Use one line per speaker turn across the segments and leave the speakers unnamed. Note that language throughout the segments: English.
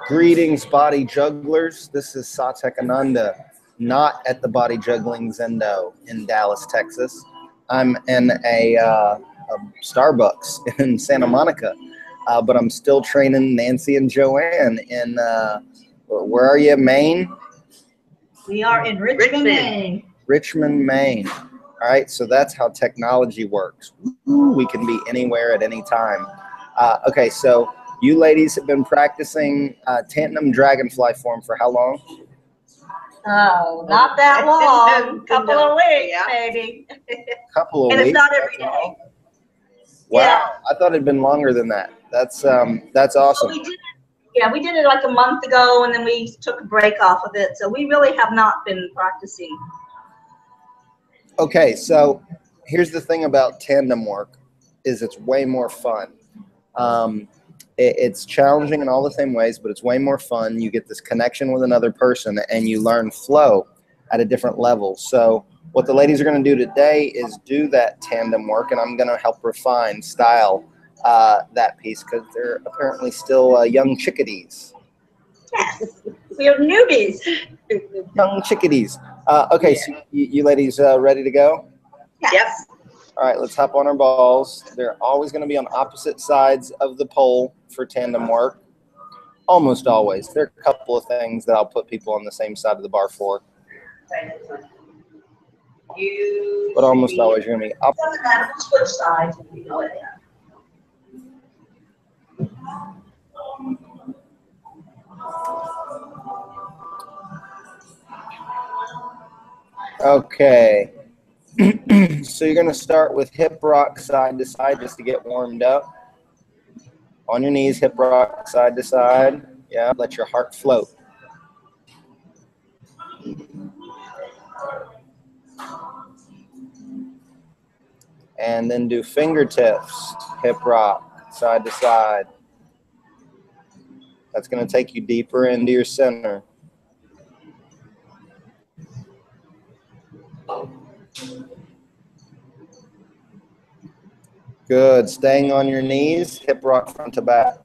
Greetings, body jugglers. This is Satek Ananda, not at the Body Juggling Zendo in Dallas, Texas. I'm in a Starbucks in Santa Monica, but I'm still training Nancy and Joanne in, where are you, Maine?
We are in Richmond, Maine.
Richmond, Maine. All right, so that's how technology works. We can be anywhere at any time. Okay, so you ladies have been practicing tandem dragonfly form for how long?
Oh, not that long. Couple of weeks, maybe.
Couple of
and
weeks.
It's not every day.
Wow,
yeah.
I thought it'd been longer than that. That's awesome.
So we did it like a month ago, and then we took a break off of it. So we really have not been practicing.
Okay, so here's the thing about tandem work, is it's way more fun. It's challenging in all the same ways, but it's way more fun. You get this connection with another person, and you learn flow at a different level. So what the ladies are going to do today is do that tandem work, and I'm going to help refine, style that piece, because they're apparently still young chickadees.
Yes, we are newbies.
Young chickadees. Okay, so you ladies ready to go?
Yes.
All right, let's hop on our balls. They're always going to be on opposite sides of the pole for tandem work. Almost always. There are a couple of things that I'll put people on the same side of the bar for. But almost always you're going to be up.
Doesn't matter, switch sides.
Okay. So you're going to start with hip rock side to side just to get warmed up. On your knees, hip rock side to side. Yeah, let your heart float. And then do fingertips, hip rock side to side. That's going to take you deeper into your center. Good. Staying on your knees, hip rock front to back.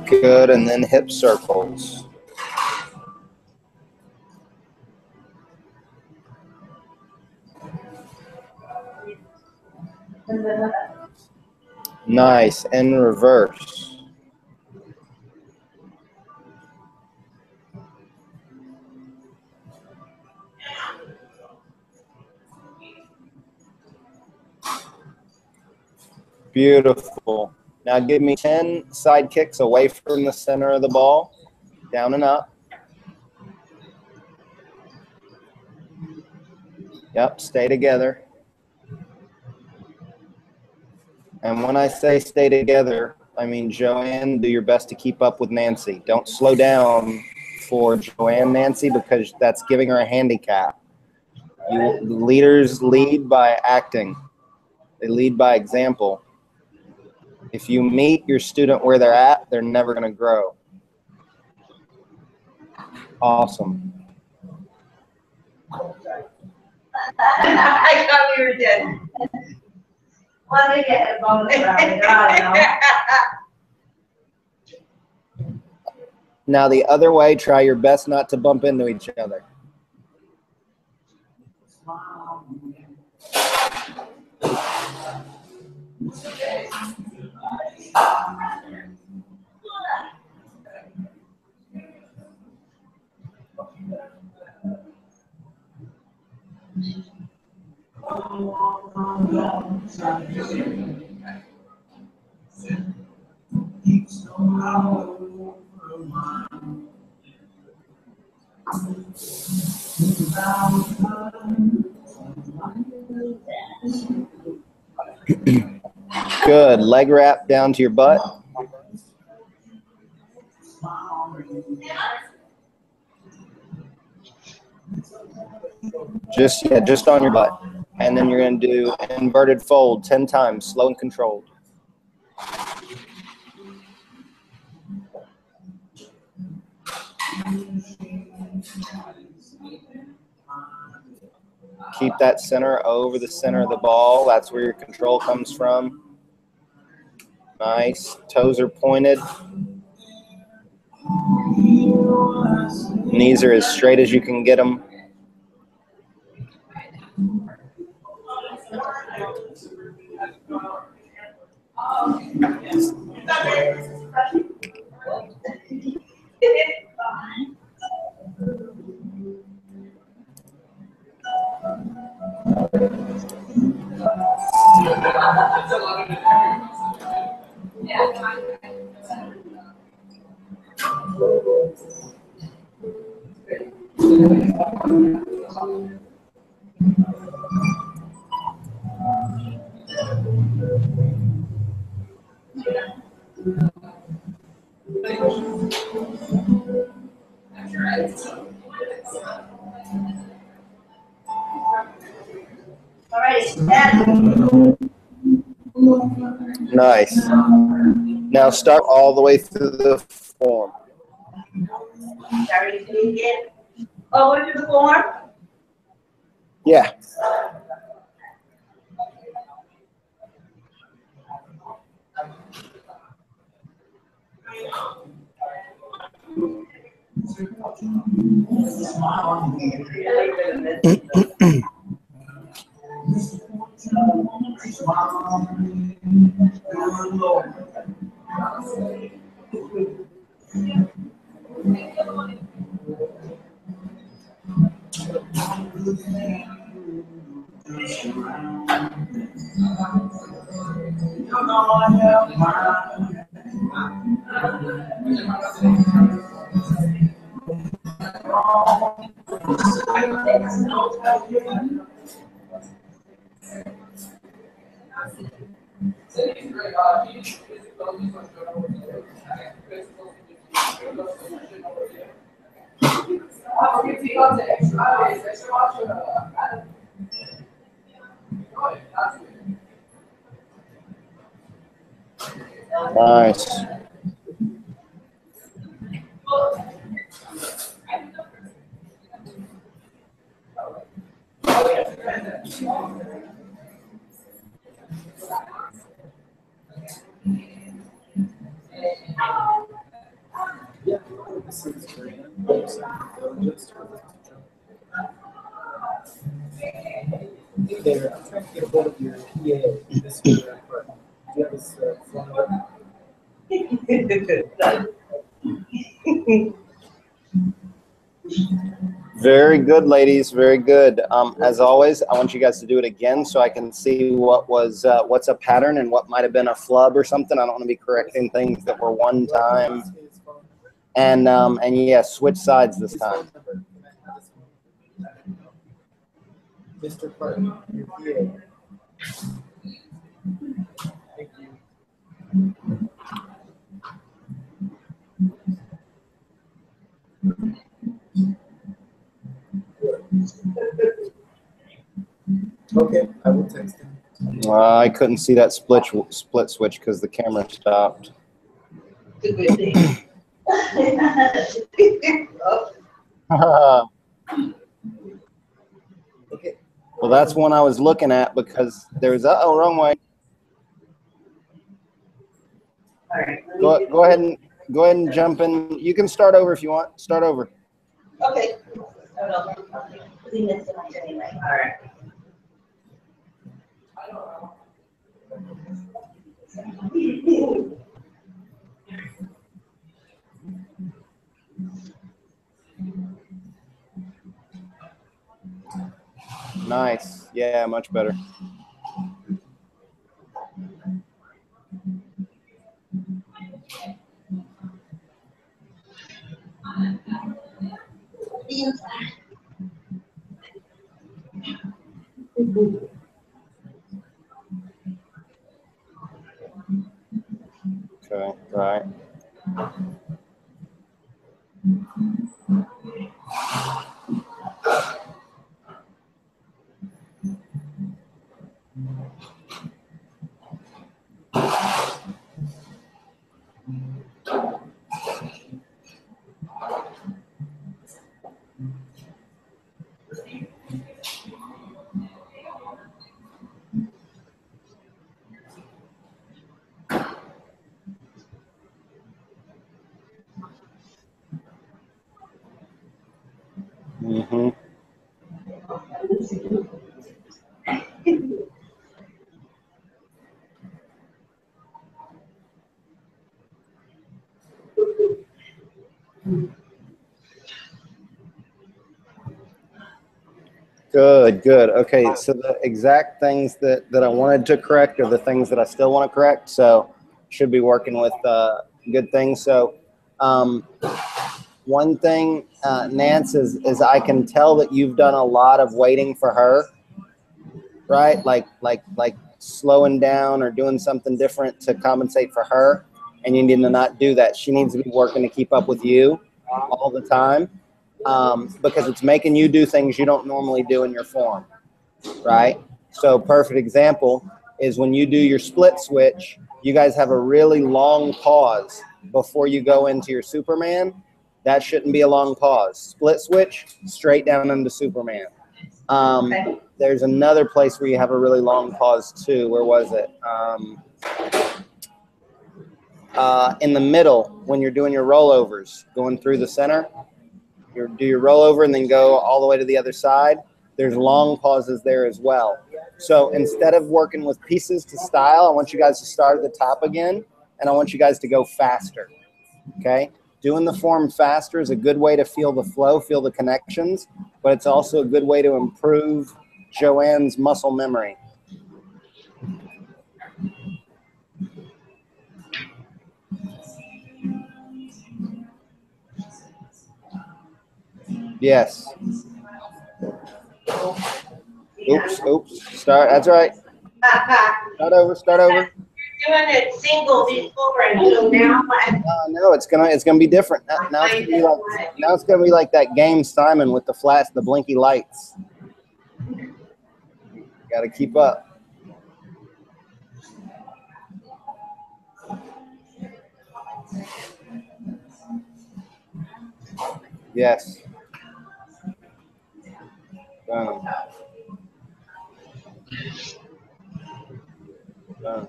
Good. And then hip circles. Nice. And reverse. Beautiful. Now give me 10 side kicks away from the center of the ball. Down and up. Yep, stay together. And when I say stay together, I mean, Joanne, do your best to keep up with Nancy. Don't slow down for Joanne, Nancy, because that's giving her a handicap. Leaders lead by acting. They lead by example. If you meet your student where they're at, they're never going to grow. Awesome.
I thought we were dead. Well, they get a bonus round. I don't know.
Now the other way, try your best not to bump into each other. Good. Leg wrap down to your butt. Just on your butt. And then you're going to do inverted fold 10 times, slow and controlled. Keep that center over the center of the ball. That's where your control comes from. Nice. Toes are pointed. Knees are as straight as you can get them.
All right.
Nice. Now start all the way through the form.
Sorry, do it again. Over to the form.
Yeah. Nice.
There, I'm trying to get a hold of your PA, Mr. Burton. Do you have his phone number?
Very good, ladies. Very good. As always, I want you guys to do it again so I can see what was what's a pattern and what might have been a flub or something. I don't want to be correcting things that were one time. And yeah, switch sides this time.
Mr. Burton, your PA. Thank you. Okay, I will text him.
I couldn't see that split switch because the camera stopped.
Okay.
Well, that's one I was looking at because there's wrong way.
All right.
Go ahead and jump in. You can start over if you want. Start over.
Okay. We missed it anyway. All right.
Nice. Yeah, much better. Okay, right. Mm-hmm. Good, good. Okay, so the exact things that I wanted to correct are the things that I still want to correct. So should be working with good things. So one thing, Nance, is I can tell that you've done a lot of waiting for her, right? Like slowing down or doing something different to compensate for her. And you need to not do that. She needs to be working to keep up with you all the time. Because it's making you do things you don't normally do in your form, right? So perfect example is when you do your split switch, you guys have a really long pause before you go into your Superman. That shouldn't be a long pause. Split switch, straight down into Superman. There's another place where you have a really long pause too. Where was it? In the middle, when you're doing your rollovers, going through the center. Do your rollover and then go all the way to the other side. There's long pauses there as well. So instead of working with pieces to style, I want you guys to start at the top again, and I want you guys to go faster, okay? Doing the form faster is a good way to feel the flow, feel the connections, but it's also a good way to improve Joanne's muscle memory. Yes. Oops. Start. That's right. Start over.
Doing it single before, and so now
No, it's gonna be different. Now it's gonna be like that game Simon with the blinky lights. Got to keep up. Yes. Boom. Boom.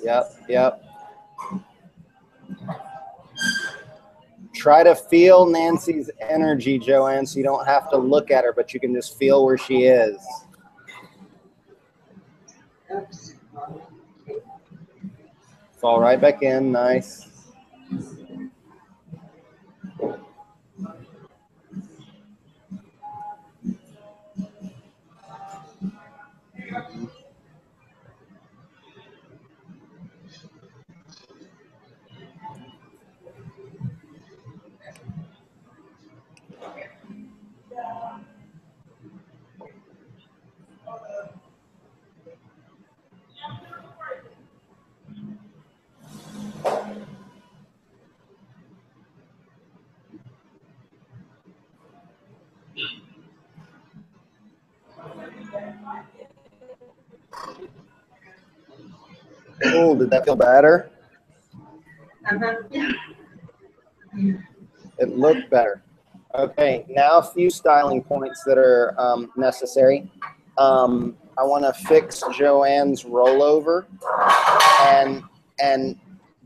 Yep. Try to feel Nancy's energy, Joanne, so you don't have to look at her, but you can just feel where she is. Fall right back in. Nice. Oh, did that feel better? It looked better. Okay, now a few styling points that are necessary. I want to fix Joanne's rollover. And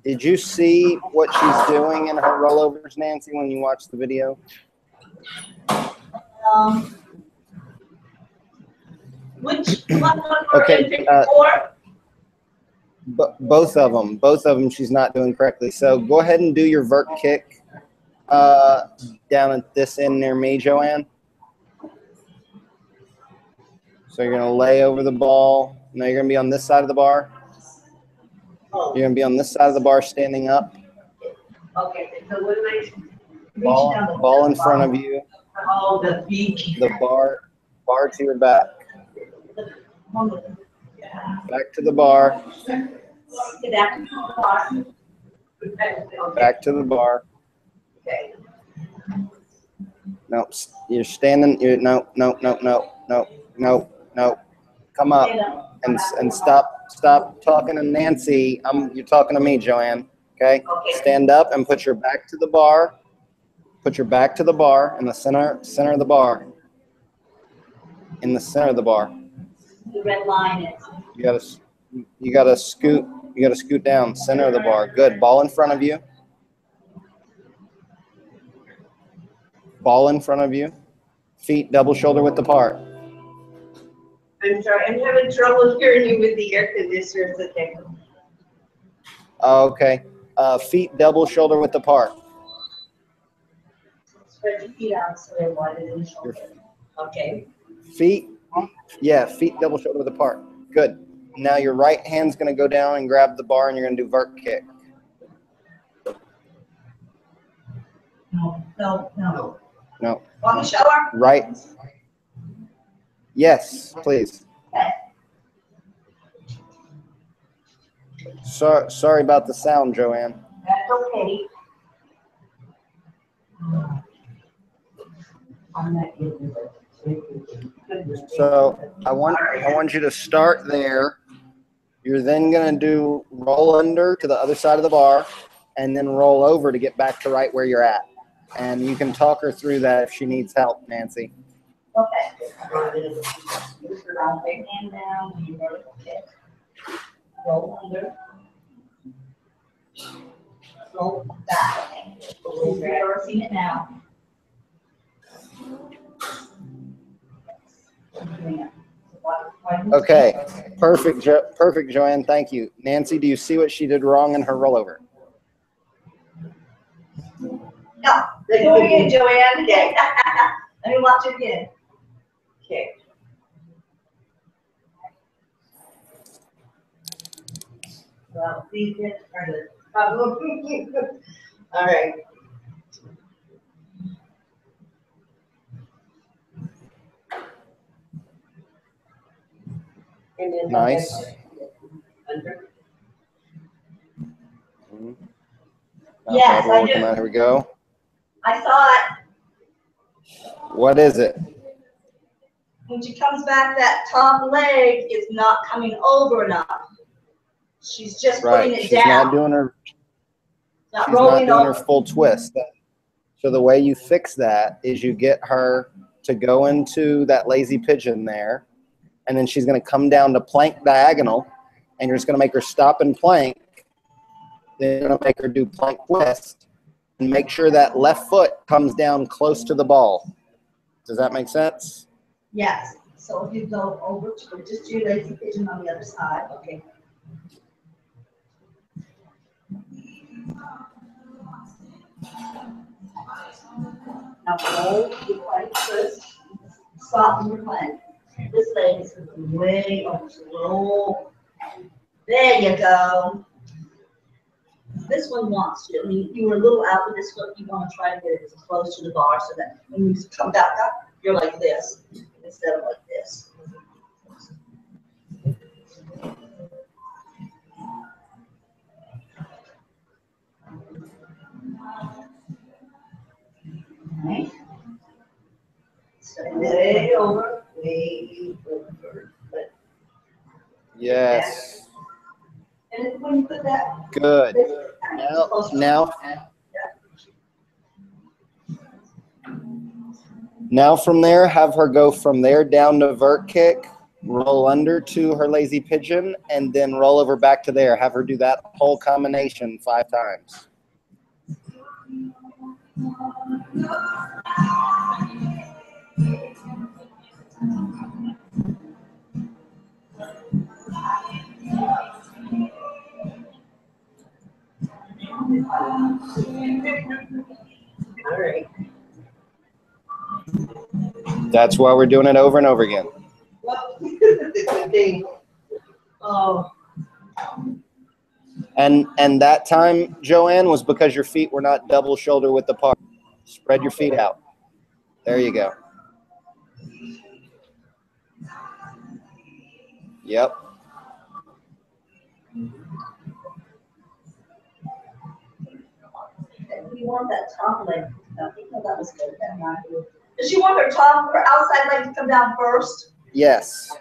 did you see what she's doing in her rollovers, Nancy, when you watched the video? Okay. Both of them she's not doing correctly. So go ahead and do your vert kick down at this end near me, Joanne. So you're going to lay over the ball. No, you're going to be on this side of the bar. You're going to be on this side of the bar standing up.
okay, so what do
Ball in front of you.
Oh, the beak.
The bar to your back. Back to the bar. Back to the bar.
Okay.
Nope. You're standing. No. Come up and stop talking to Nancy. You're talking to me, Joanne. Okay. Stand up and put your back to the bar. Put your back to the bar in the center of the bar. In the center of the bar.
The red line is.
You gotta scoot down. Center of the bar. Good. Ball in front of you. ball in front of you, feet double shoulder width apart.
I'm sorry, I'm having trouble hearing you with the air conditioner. Okay.
Okay. Feet double shoulder width apart.
Spread your feet out so they're wider than the shoulder.
Okay.
Feet, yeah, feet double shoulder width apart. Good. Now your right hand's going to go down and grab the bar, and you're going to do vert kick.
No, no, no.
No.
Want me to show her?
Right. Yes, please. Sorry about the sound, Joanne.
That's okay. I'm not getting it.
So I want you to start there. You're then going to do roll under to the other side of the bar and then roll over to get back to right where you're at. And you can talk her through that if she needs help, Nancy.
Okay. Use your right hand down. You vertical kick. Roll under. Roll back. We're reversing it now.
Okay, perfect, perfect, Joanne. Thank you. Nancy, do you see what she did wrong in her rollover?
No, do it again, Joanne. Okay. Let me watch it again. Okay. Well, these are the problem. All right.
Nice.
Yes, I do.
Here we go.
I saw it.
What is it?
When she comes back, that top leg is not coming over enough. She's just putting it
She's
down.
not doing her.
Not
She's
rolling
not doing
over.
her full twist. So the way you fix that is you get her to go into that lazy pigeon there, and then she's going to come down to plank diagonal, and you're just going to make her stop and plank. Then you're going to make her do plank twist, and make sure that left foot comes down close to the ball. Does that make sense?
Yes. So if you go over to just do lazy pigeon on the other side. Okay. Now roll your plank twist. Soften your plank. This leg is way over. Roll. There you go. This one wants you. I mean, you were a little out with this one. You want to try to get it as close to the bar so that when you come back up, you're like this instead of like this. Right. So way over, way over. But
Yes.
and when you put that,
Good. Now from there, have her go from there down to vert kick, roll under to her lazy pigeon, and then roll over back to there. Have her do that whole combination 5 times.
all right.
That's why we're doing it over and over again.
Well, oh.
And that time, Joanne, was because your feet were not double shoulder width apart. Spread your feet out. There you go. Yep.
We want that top leg. I think that was good. That might be. Does she want her outside leg to come down first?
Yes.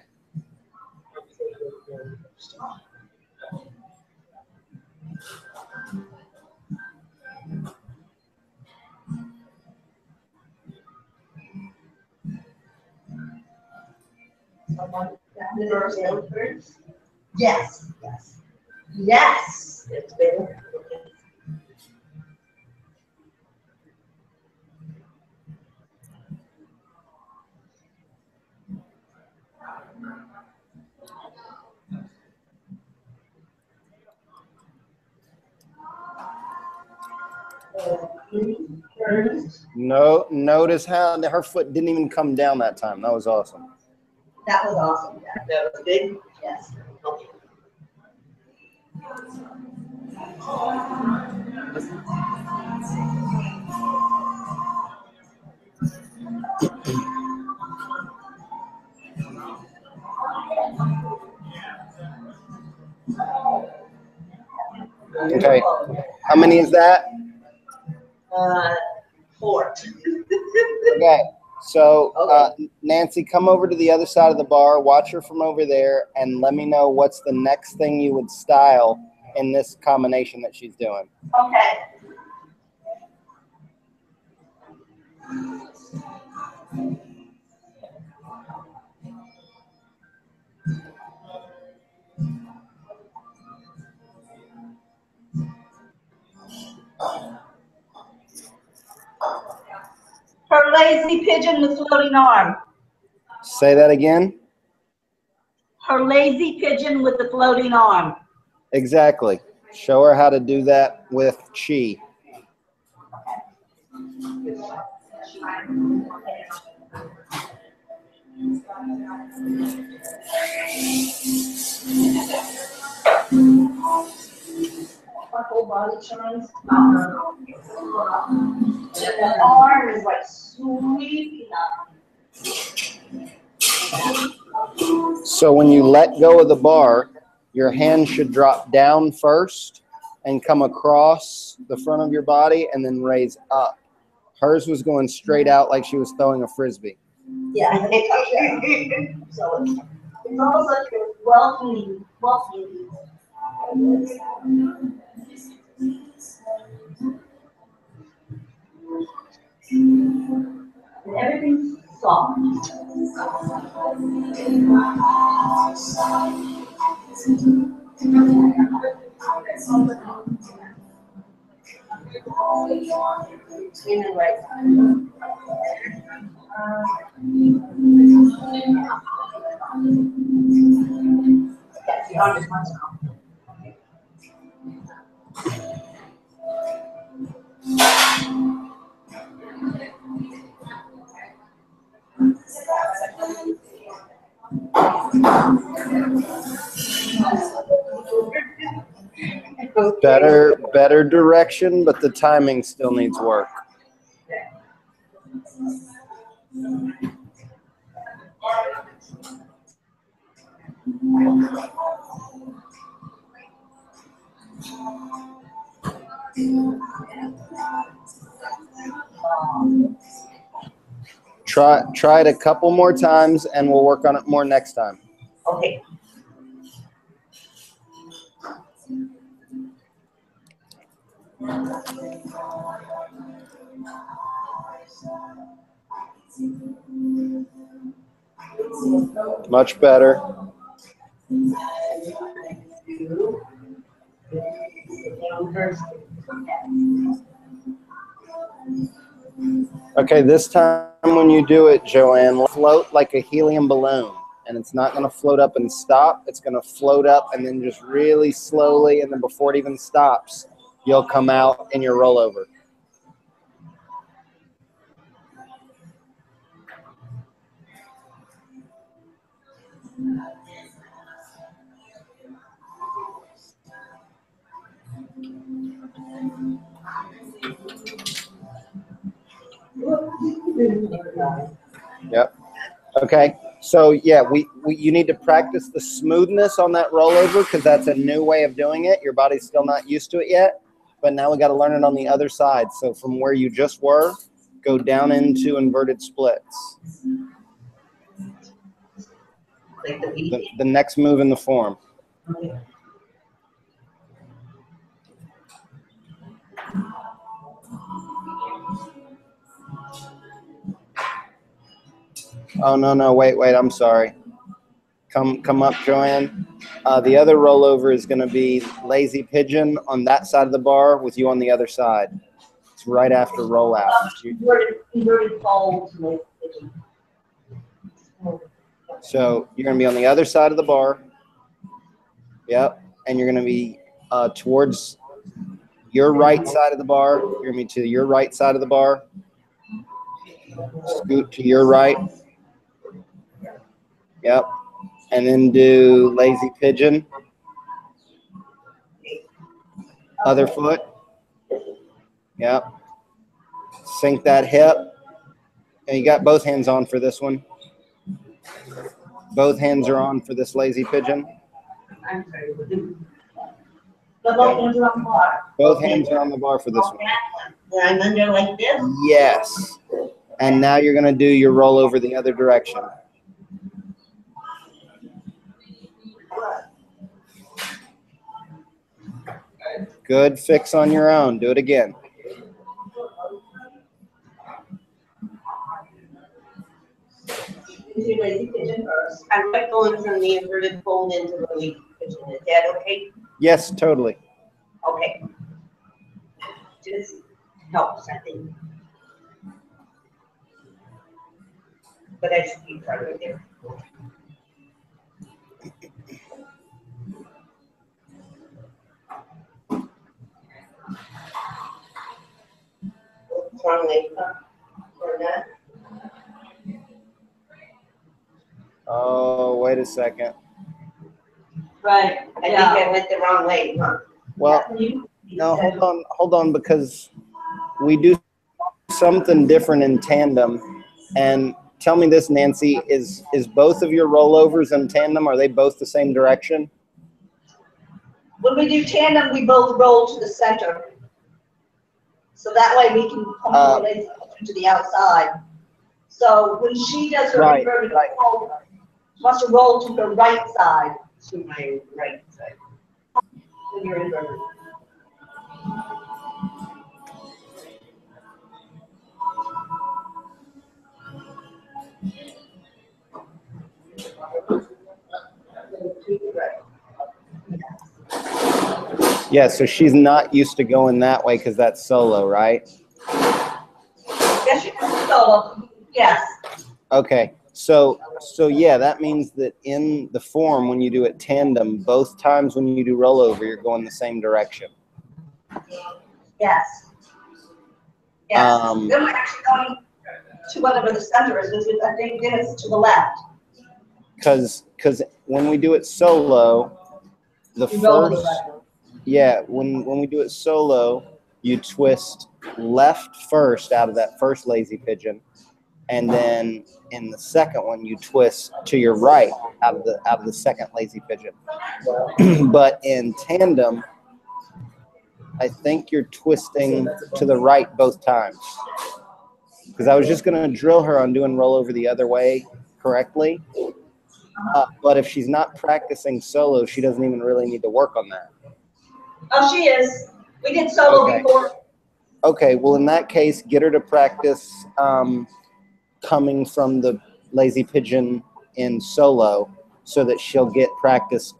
First. Yes. Yes. Yes. It's better.
No, notice how her foot didn't even come down that time. That was awesome.
That was awesome. Yeah.
That was good.
Yes.
Okay. How many is that?
4.
Okay. So, Nancy, come over to the other side of the bar, watch her from over there, and let me know what's the next thing you would style in this combination that she's doing.
Okay. Her lazy pigeon with floating arm.
Say that again.
Her lazy pigeon with the floating arm.
Exactly. Show her how to do that with chi.
My whole body turns. The arm is like sweeping up.
So when you let go of the bar, your hand should drop down first and come across the front of your body and then raise up. Hers was going straight out like she was throwing a frisbee.
Yeah. So it's almost like you're welcoming. And everything's soft. In the right time. Yes, the arm is much softer.
Better direction, but the timing still needs work. Try it a couple more times, and we'll work on it more next time.
Okay.
Much better. Okay, this time when you do it, Joanne, float like a helium balloon. And it's not going to float up and stop. It's going to float up and then just really slowly, and then before it even stops, you'll come out in your rollover. Yep. Okay. So yeah, you need to practice the smoothness on that rollover because that's a new way of doing it. Your body's still not used to it yet, but now we got to learn it on the other side. So from where you just were, go down into inverted splits. The next move in the form. Oh, no, wait, I'm sorry. Come up, Joanne. The other rollover is going to be lazy pigeon on that side of the bar with you on the other side. It's right after rollout.
Inverted fold.
So you're going to be on the other side of the bar. Yep. And you're going to be towards your right side of the bar. Hear me, to your right side of the bar. Scoot to your right. Yep. And then do lazy pigeon. Other foot. Yep. Sink that hip. And you got both hands on for this one. Both hands are on for this lazy pigeon.
I'm sorry. But both hands are on the bar.
Both hands are on the bar for this one.
Then I'm under like this.
Yes. And now you're going to do your roll over the other direction. Good. Fix on your own. Do it again.
Do lazy pigeon first.
I'm like going from the inverted fold into the lazy pigeon. Is that okay?
Yes, totally.
Okay. Just helps, I think. But I should be right there. Wrong leg up or not?
Oh, wait a second.
Right.
I think I went the wrong way, huh?
Well, no, hold on, because we do something different in tandem. And tell me this, Nancy, is both of your rollovers in tandem, are they both the same direction?
When we do tandem, we both roll to the center. So that way we can come to the outside. So when she does her inverted fold, she wants to roll to the right side.
To my right side.
When you're inverted.
Yeah, so she's not used to going that way because that's solo, right?
Yes, you can solo. Yes.
Okay, so yeah, that means that in the form, when you do it tandem, both times when you do rollover, you're going the same direction.
Yes. Yes. Then we're actually going to whatever the center is. I think then it's to the left.
Because when we do it solo, the first, yeah, when we do it solo, you twist left first out of that first lazy pigeon, and then in the second one you twist to your right out of the second lazy pigeon. But in tandem, I think you're twisting to the right both times. Because I was just going to drill her on doing rollover the other way correctly. But if she's not practicing solo, she doesn't even really need to work on that.
Oh, she is. We did solo before.
Okay, well, in that case, get her to practice coming from the lazy pigeon in solo so that she'll get practice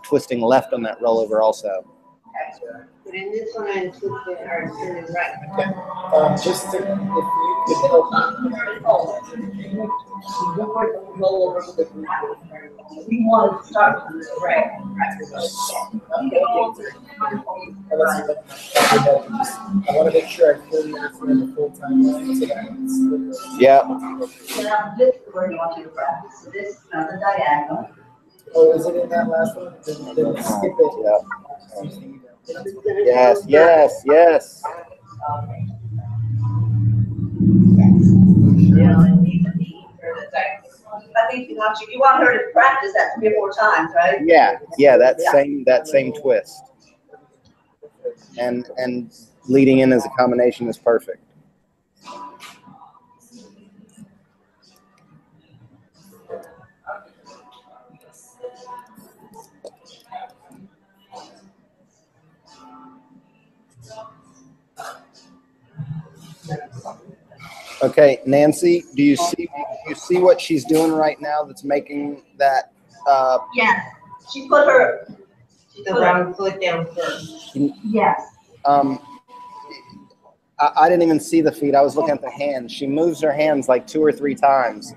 twisting left on that rollover also.
But in this one, I'm twisting or turning right.
Okay. Just to, if you could help.
Roll over to the we want to start from the right.
I want to make sure I fully understand the full timeline so that
Yeah.
Now, this is where you want to practice. So this is the diagonal.
Oh, is it in that last one? Then skip it.
Yeah. Yes.
I think you want her to practice that 3 or 4 times, right?
Yeah, that same twist. And leading in as a combination is perfect. Okay, Nancy, do you see what she's doing right now that's making that
Yes. She put her
The wrong foot down first.
yes.
I didn't even see the feet. I was looking at the hands. She moves her hands like 2 or 3 times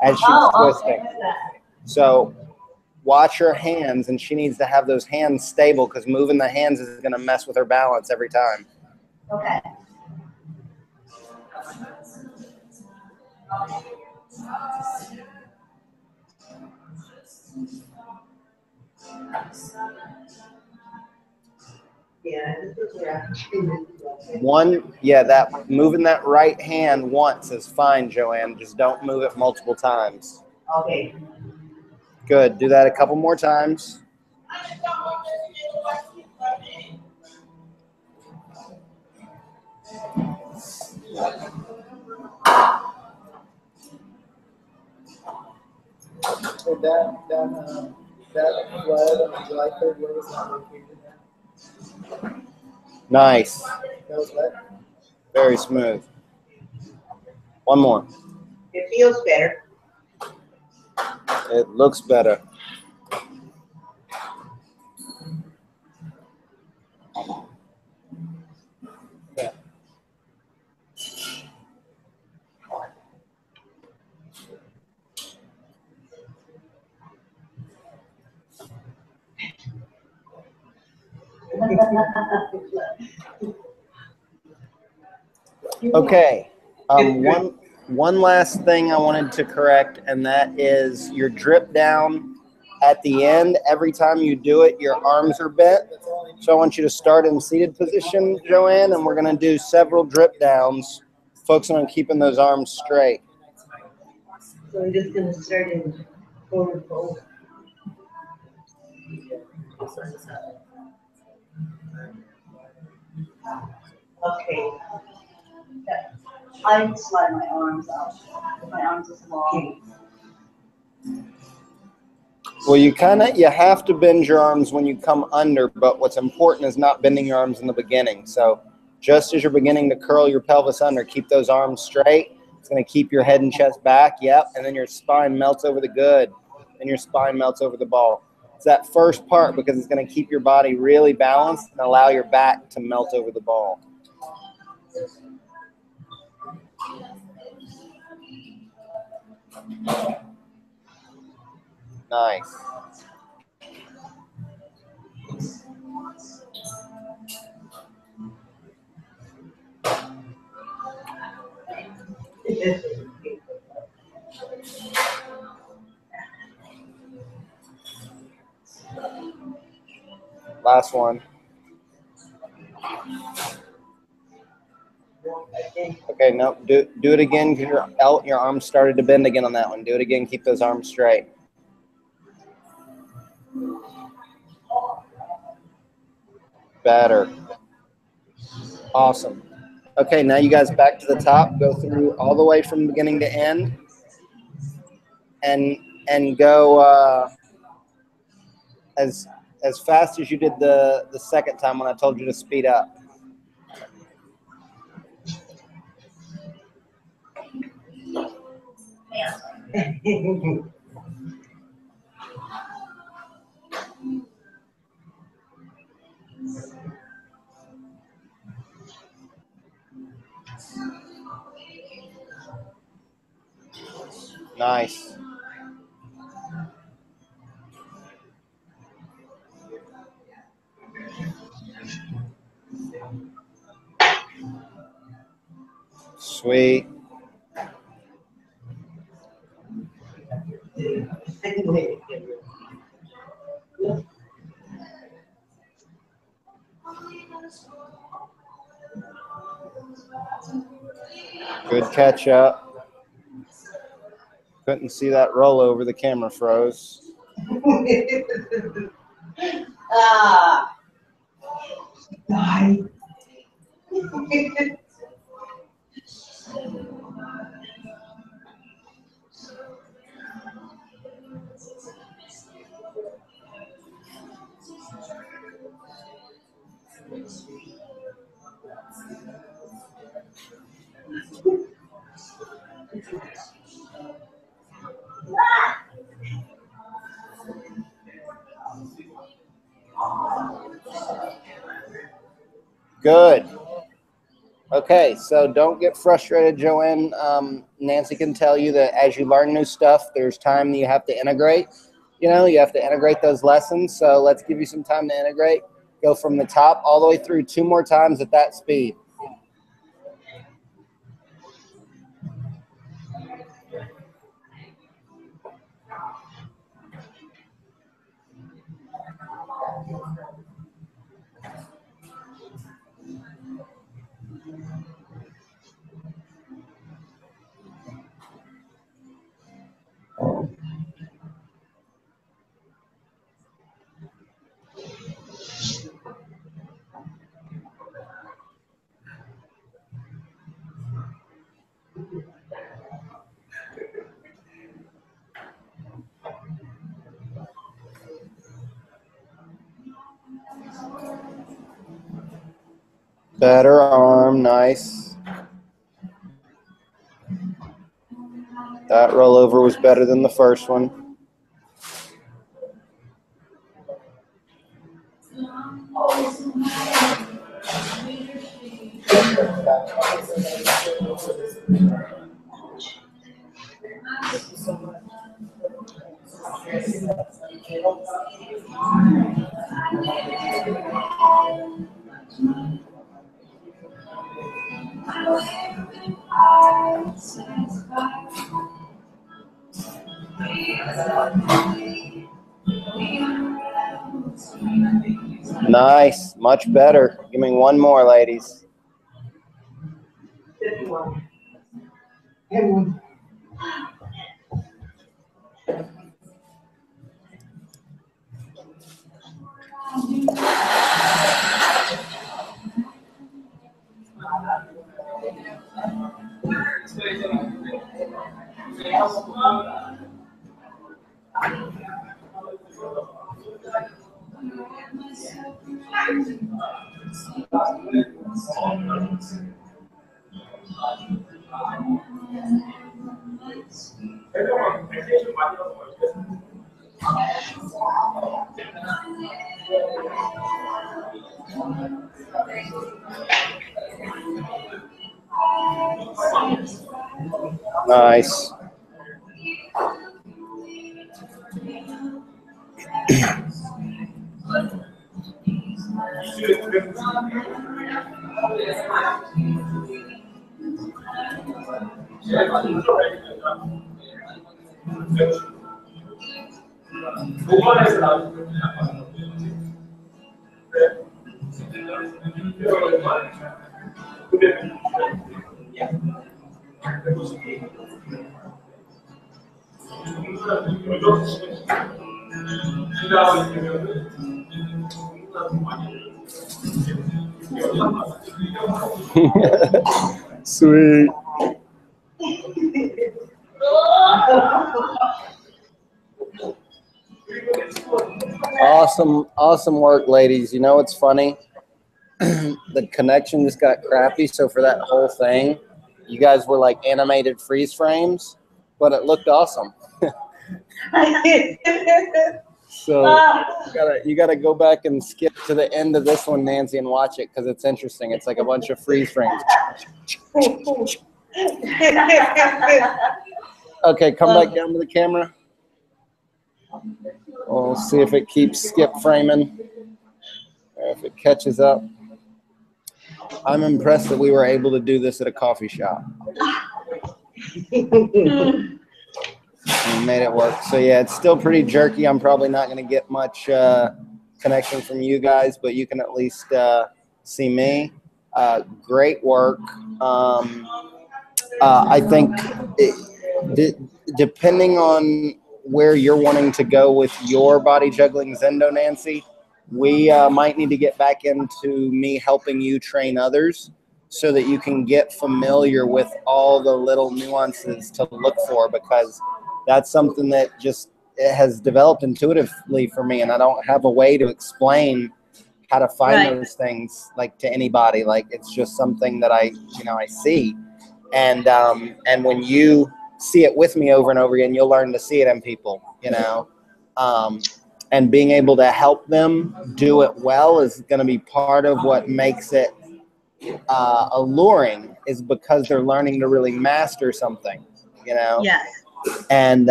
as she's twisting.
Okay.
So watch her hands, and she needs to have those hands stable because moving the hands is going to mess with her balance every time.
Okay.
Yeah, this is where
That moving that right hand once is fine, Joanne. Just don't move it multiple times.
Okay.
Good. Do that a couple more times.
So that flight on July 3rd, where was that located at?
Nice.
That was what?
Very smooth. One more.
it feels better.
It looks better.
Yeah.
Okay. One last thing I wanted to correct, and that is your drip down at the end. Every time you do it, your arms are bent. So I want you to start in seated position, Joanne, and we're going to do several drip downs, focusing on keeping those arms straight.
So I'm just gonna start in forward fold. Okay.
I slide my arms out. My arms are long.
Well, you have to bend your arms when you come under, but what's important is not bending your arms in the beginning. So just as you're beginning to curl your pelvis under, keep those arms straight. It's going to keep your head and chest back. Yep. And then your spine melts over the good. And your spine melts over the ball. It's that first part because it's going to keep your body really balanced and allow your back to melt over the ball. Nice. Last one. Okay, no, do it again because your arms started to bend again on that one. Do it again. Keep those arms straight. Better. Awesome. Okay, now you guys back to the top. Go through all the way from beginning to end, and go as fast as you did the second time when I told you to speed up. Nice. Sweet. Good catch up. Couldn't see that roll over. The camera froze.
Ah. Die.
Good. Okay, so don't get frustrated, Joanne. Nancy can tell you that as you learn new stuff, there's time that you have to integrate. you know, you have to integrate those lessons. So let's give you some time to integrate. Go from the top all the way through 2 more times at that speed. Better arm, nice. That rollover was better than the first one. Nice, much better. Give me one more, ladies. Nice. Sweet. Awesome work, ladies. You know what's funny? The connection just got crappy, so for that whole thing, you guys were like animated freeze frames, but it looked awesome. So you gotta go back and skip to the end of this one, Nancy, and watch it because it's interesting. It's like a bunch of freeze frames. Okay, come back down to the camera. We'll see if it keeps skip framing, or if it catches up. I'm impressed that we were able to do this at a coffee shop. We made it work. So yeah, it's still pretty jerky. I'm probably not going to get much connection from you guys, but you can at least see me. Great work. I think depending on where you're wanting to go with your body juggling Zendo, Nancy, we might need to get back into me helping you train others so that you can get familiar with all the little nuances to look for, because that's something that just has developed intuitively for me, and I don't have a way to explain how to find those things like to anybody. Like, it's just something that I see, and when you see it with me over and over again, you'll learn to see it in people, and being able to help them do it well is going to be part of what makes it alluring, is because they're learning to really master something,
Yes.
and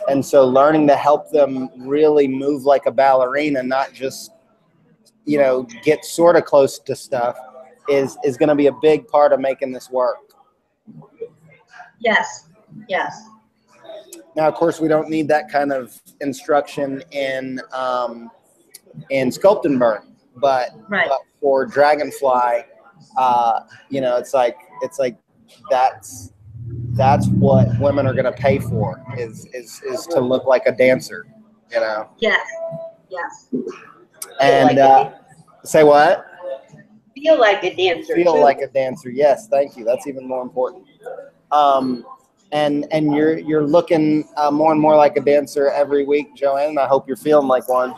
And so learning to help them really move like a ballerina, not just, you know, get sort of close to stuff, is going to be a big part of making this work.
Yes, yes.
Now, of course, we don't need that kind of instruction in Sculpt and Burn, but for Dragonfly, you know, it's like that's what women are going to pay for is to look like a dancer, you know.
Yes, yes.
And say what?
Feel like a dancer.
Feel like a dancer. Yes, thank you. That's even more important. And you're looking more and more like a dancer every week, Joanne. I hope you're feeling like one.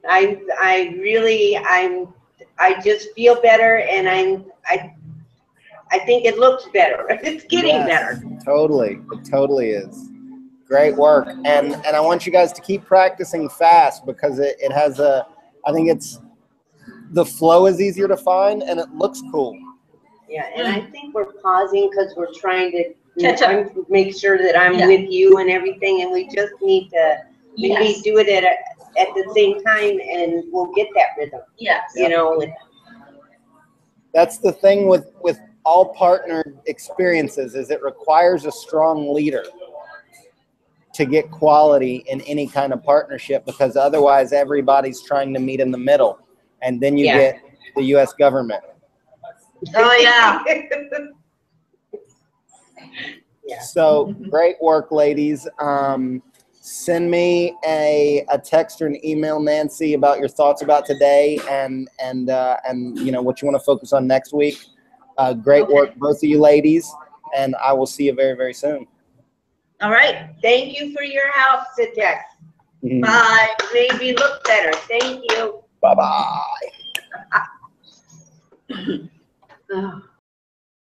I just feel better, and I think it looks better. It's getting better.
Totally. It totally is. Great work. And I want you guys to keep practicing fast, because it has I think the flow is easier to find and it looks cool.
Yeah, and I think we're pausing because we're trying to
catch up,
make sure that I'm with you and everything, and we just need to maybe do it at the same time, and we'll get that rhythm.
Yes.
You know.
That's the thing with all partnered experiences, is it requires a strong leader to get quality in any kind of partnership, because otherwise everybody's trying to meet in the middle, and then you get the U.S. government.
Oh yeah.
So great work, ladies. Send me a text or an email, Nancy, about your thoughts about today and you know what you want to focus on next week. Great work, both of you ladies, and I will see you very, very soon.
All right.
Thank you for your help, Sitek.
Bye.
Made me look better. Thank you.
Bye-bye.